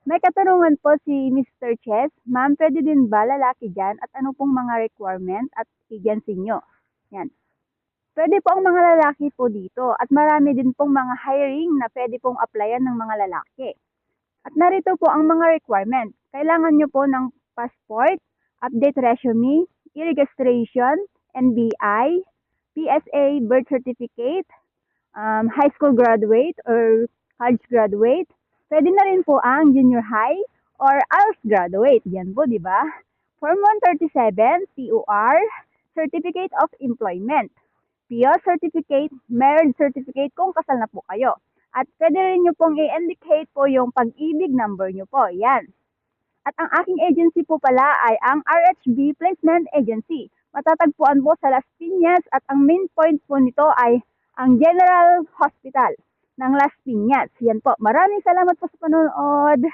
May katanungan po si Mr. Chess. Ma'am, pwede din ba lalaki dyan at ano pong mga requirement at agency nyo? Yan. Pwede po ang mga lalaki po dito at marami din pong mga hiring na pwede pong applyan ng mga lalaki. At narito po ang mga requirement. Kailangan nyo po ng passport, update resume, e-registration, NBI, PSA birth certificate, high school graduate or college graduate. Pwede na rin po ang junior high or ALS graduate. Yan po, di ba? Form 137, POR, Certificate of Employment. PO certificate, marriage certificate kung kasal na po kayo. At pwede rin nyo pong i-indicate po yung pag-ibig number nyo po. Yan. At ang aking agency po pala ay ang RHB Placement Agency. Matatagpuan po sa Las Piñas at ang main point po nito ay ang General Hospital ng Las Piñas. Yan po. Maraming salamat po sa panonood.